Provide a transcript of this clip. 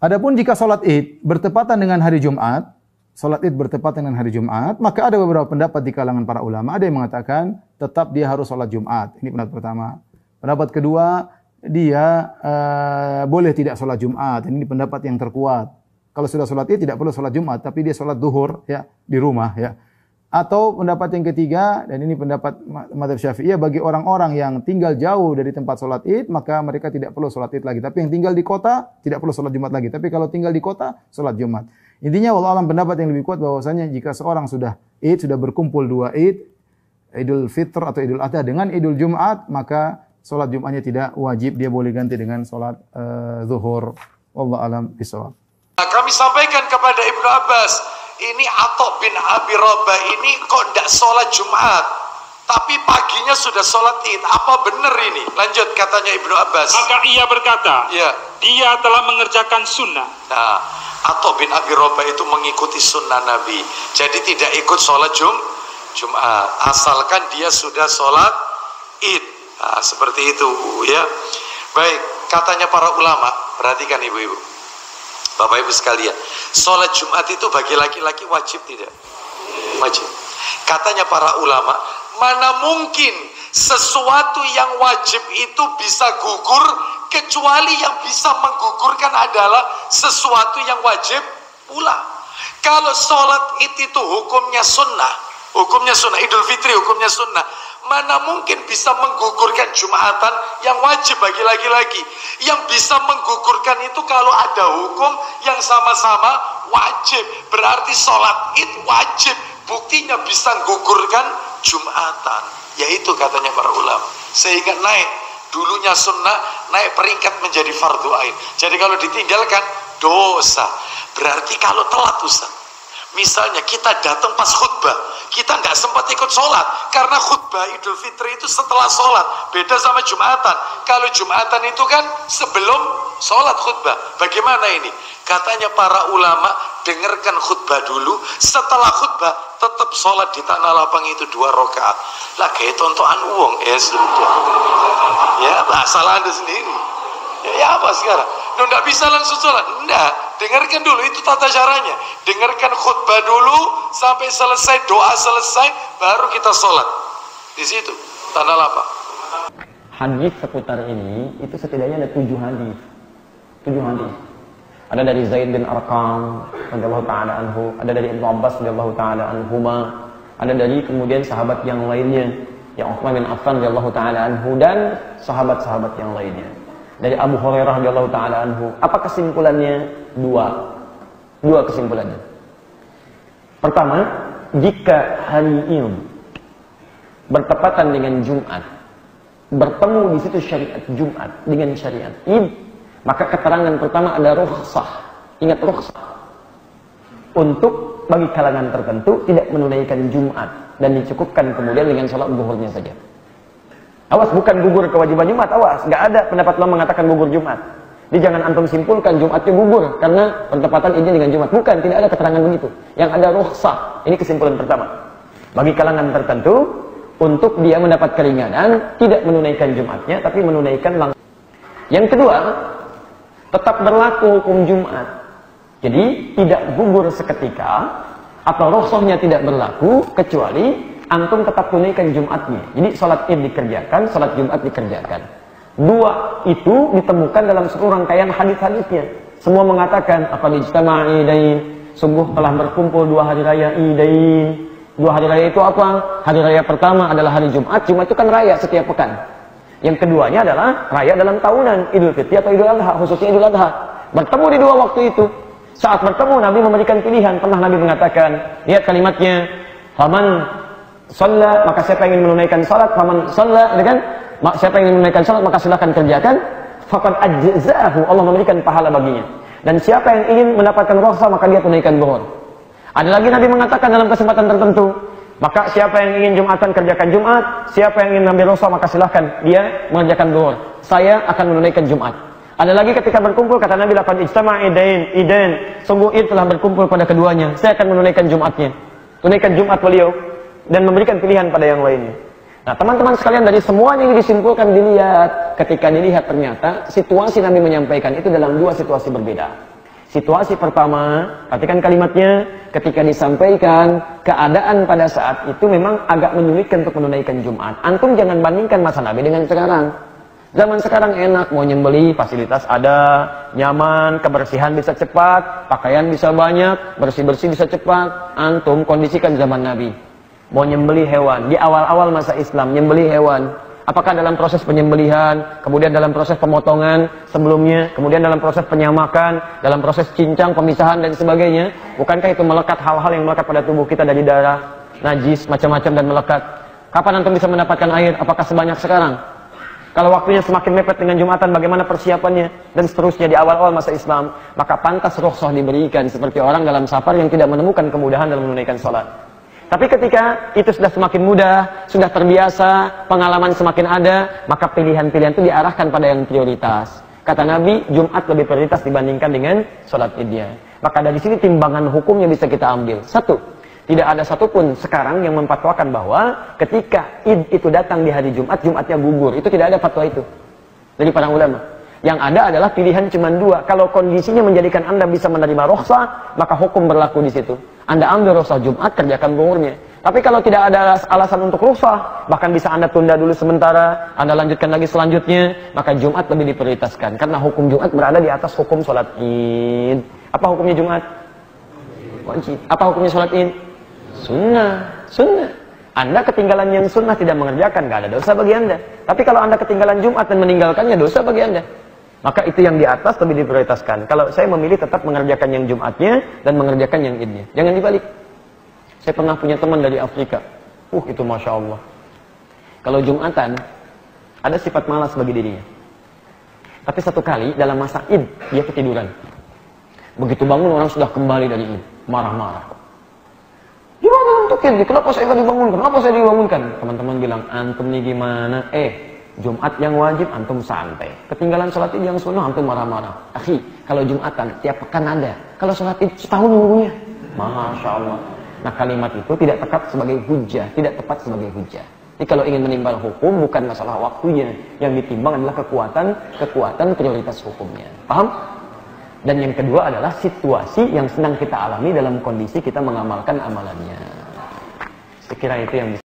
Adapun jika sholat Id bertepatan dengan hari Jumat, sholat Id bertepatan dengan hari Jumat, maka ada beberapa pendapat di kalangan para ulama. Ada yang mengatakan tetap dia harus sholat Jumat. Ini pendapat pertama. Pendapat kedua, dia boleh tidak sholat Jumat. Ini pendapat yang terkuat. Kalau sudah sholat Id tidak perlu sholat Jumat, tapi dia sholat duhur ya di rumah ya. Atau pendapat yang ketiga, dan ini pendapat mazhab Syafi'iyah, bagi orang-orang yang tinggal jauh dari tempat sholat Id, maka mereka tidak perlu sholat Id lagi. Tapi yang tinggal di kota tidak perlu sholat Jumat lagi. Tapi kalau tinggal di kota, sholat Jumat. Intinya wallahu alam pendapat yang lebih kuat bahwasanya jika seorang sudah Id, sudah berkumpul dua Id, Idul Fitr atau Idul Adha dengan Idul Jumat, maka sholat Jumatnya tidak wajib, dia boleh ganti dengan sholat zuhur. Wallahu alam bishawab. Kami sampaikan kepada Ibnu Abbas, ini Atha bin Abi Rabah ini kok tidak sholat Jumat, tapi paginya sudah sholat Id. Apa benar ini? Lanjut katanya Ibnu Abbas. Maka ia berkata, ya, dia telah mengerjakan sunnah. Nah, Atha bin Abi Rabah itu mengikuti sunnah Nabi. Jadi tidak ikut sholat Jumat, asalkan dia sudah sholat Id. Nah, seperti itu ya. Baik, katanya para ulama, perhatikan ibu-ibu, Bapak Ibu sekalian, sholat Jumat itu bagi laki-laki wajib tidak? Wajib. Katanya para ulama, mana mungkin sesuatu yang wajib itu bisa gugur, kecuali yang bisa menggugurkan adalah sesuatu yang wajib pula. Kalau sholat itu hukumnya sunnah, Idul Fitri hukumnya sunnah, mana mungkin bisa menggugurkan Jumatan yang wajib bagi laki-laki. Yang bisa menggugurkan itu kalau ada hukum yang sama-sama wajib. Berarti sholat Id wajib. Buktinya bisa menggugurkan Jumatan. Yaitu katanya para ulama. Sehingga naik. Dulunya sunnah, naik peringkat menjadi fardu ain. Jadi kalau ditinggalkan, dosa. Berarti kalau telat Ustaz, misalnya kita datang pas khutbah, kita nggak sempat ikut sholat karena khutbah Idul Fitri itu setelah sholat, beda sama Jumatan. Kalau Jumatan itu kan sebelum sholat khutbah. Bagaimana ini? Katanya para ulama, dengarkan khutbah dulu, setelah khutbah tetap sholat di tanah lapang itu 2 rakaat. Lah kayak tontonan uang, ya sudah. Ya salah Anda sendiri. Ya apa sekarang? Nggak bisa langsung sholat. Enggak, dengarkan dulu, itu tata caranya. Dengarkan khutbah dulu sampai selesai, doa selesai, baru kita sholat. Di situ tanah lapang. Hadis seputar ini itu setidaknya ada 7 hadis. 7 hadis. Ada dari Zaid bin Arqam radhiyallahu taala anhu, ada dari Ibnu Abbas radhiyallahu taala anhuma, ada dari kemudian sahabat yang lainnya, yang Utsman bin Affan radhiyallahu taala anhu, dan sahabat-sahabat yang lainnya. Dari Abu Hurairah radhiyallahu taala anhu. Apa kesimpulannya? 2 kesimpulannya. Pertama, jika hari Id bertepatan dengan Jumat, bertemu di situ syariat Jumat dengan syariat Id, maka keterangan pertama ada rukhsah. Ingat rukhsah. Untuk bagi kalangan tertentu tidak menunaikan Jumat dan dicukupkan kemudian dengan sholat zuhurnya saja. Awas, bukan gugur kewajiban Jumat, awas. Nggak ada pendapat lo mengatakan gugur Jumat. Jadi jangan antum simpulkan Jumatnya gugur karena bertepatan Idnya dengan Jumat. Bukan, tidak ada keterangan begitu. Yang ada rukhsah. Ini kesimpulan pertama. Bagi kalangan tertentu, untuk dia mendapat keringanan, tidak menunaikan Jumatnya, tapi menunaikan langsung. Yang kedua, tetap berlaku hukum Jumat. Jadi tidak gugur seketika, atau rukhsahnya tidak berlaku, kecuali antum tetap tunaikan Jumatnya. Jadi sholat Id dikerjakan, sholat Jumat dikerjakan. 2 itu ditemukan dalam seluruh rangkaian hadis-hadisnya. Semua mengatakan aqad ijtama'a idain, sungguh telah berkumpul 2 hari raya idain. 2 hari raya itu apa? Hari raya pertama adalah hari Jumat. Jumat itu kan raya setiap pekan. Yang keduanya adalah raya dalam tahunan, Idul Fitri atau Idul Adha, khususnya Idul Adha. Bertemu di 2 waktu itu. Saat bertemu Nabi memberikan pilihan. Pernah Nabi mengatakan, lihat kalimatnya, faman shalla, maka siapa yang ingin menunaikan salat, faman shalla, kan? Siapa yang ingin menunaikan salat maka silahkan kerjakan, faqad ajza'ahu, Allah memberikan pahala baginya. Dan siapa yang ingin mendapatkan rukhsah maka dia tunaikan zuhur. Ada lagi Nabi mengatakan dalam kesempatan tertentu, maka siapa yang ingin Jumatan kerjakan Jumat, siapa yang ingin ambil rukhsah maka silahkan dia mengerjakan zuhur. Saya akan menunaikan Jumat. Ada lagi ketika berkumpul kata Nabi, laqad ijtama'a idain, sungguh Id telah berkumpul pada keduanya, saya akan menunaikan Jumatnya. Tunaikan Jumat beliau dan memberikan pilihan pada yang lainnya. Nah, teman-teman sekalian, dari semuanya ini disimpulkan, dilihat, ketika dilihat ternyata situasi Nabi menyampaikan itu dalam 2 situasi berbeda. Situasi pertama, perhatikan kalimatnya, ketika disampaikan keadaan pada saat itu memang agak menyulitkan untuk menunaikan Jumat. Antum jangan bandingkan masa Nabi dengan sekarang. Zaman sekarang enak, mau nyembeli, fasilitas ada, nyaman, kebersihan bisa cepat, pakaian bisa banyak, bersih-bersih bisa cepat. Antum kondisikan zaman Nabi. Mau nyembeli hewan, di awal-awal masa Islam, nyembeli hewan. Apakah dalam proses penyembelihan, kemudian dalam proses pemotongan sebelumnya, kemudian dalam proses penyamakan, dalam proses cincang, pemisahan dan sebagainya? Bukankah itu melekat hal-hal yang melekat pada tubuh kita dari darah, najis, macam-macam dan melekat? Kapan antum bisa mendapatkan air? Apakah sebanyak sekarang? Kalau waktunya semakin mepet dengan Jumatan, bagaimana persiapannya? Dan seterusnya di awal-awal masa Islam, maka pantas rukhsah diberikan seperti orang dalam safar yang tidak menemukan kemudahan dalam menunaikan sholat. Tapi ketika itu sudah semakin mudah, sudah terbiasa, pengalaman semakin ada, maka pilihan-pilihan itu diarahkan pada yang prioritas. Kata Nabi, Jumat lebih prioritas dibandingkan dengan sholat idnya. Maka dari sini timbangan hukumnya bisa kita ambil. Satu, tidak ada satupun sekarang yang memfatwakan bahwa ketika id itu datang di hari Jumat, Jumatnya gugur. Itu tidak ada fatwa itu dari para ulama. Yang ada adalah pilihan cuma dua. Kalau kondisinya menjadikan Anda bisa menerima rukhsah, maka hukum berlaku di situ. Anda ambil rukhsah Jumat, kerjakan zuhurnya. Tapi kalau tidak ada alasan untuk rukhsah, bahkan bisa Anda tunda dulu sementara, Anda lanjutkan lagi selanjutnya, maka Jumat lebih diprioritaskan. Karena hukum Jumat berada di atas hukum sholat id. Apa hukumnya Jumat? Wajib. Apa hukumnya sholat id? Sunnah. Sunnah. Anda ketinggalan yang sunnah tidak mengerjakan, gak ada dosa bagi Anda. Tapi kalau Anda ketinggalan Jumat dan meninggalkannya, dosa bagi Anda. Maka itu yang di atas lebih diprioritaskan. Kalau saya memilih tetap mengerjakan yang Jumatnya dan mengerjakan yang idnya. Jangan dibalik. Saya pernah punya teman dari Afrika. Itu Masya Allah. Kalau Jumatan, ada sifat malas bagi dirinya. Tapi satu kali dalam masa id, dia ketiduran. Begitu bangun orang sudah kembali dari id. Marah-marah. Gimana untuk id? Kenapa saya nggak dibangunkan? Kenapa saya dibangunkan? Teman-teman bilang, antum nih gimana? Jumat yang wajib, antum santai. Ketinggalan sholat id yang sunnah, antum marah-marah. Akhi, kalau Jumatan, tiap pekan ada. Kalau sholat id, setahun nunggunya. Masya Allah. Nah, kalimat itu tidak tepat sebagai hujah. Tidak tepat sebagai hujah. Jadi kalau ingin menimbang hukum, bukan masalah waktunya. Yang ditimbang adalah kekuatan prioritas hukumnya. Paham? Dan yang kedua adalah situasi yang sedang kita alami dalam kondisi kita mengamalkan amalannya. Sekira itu yang bisa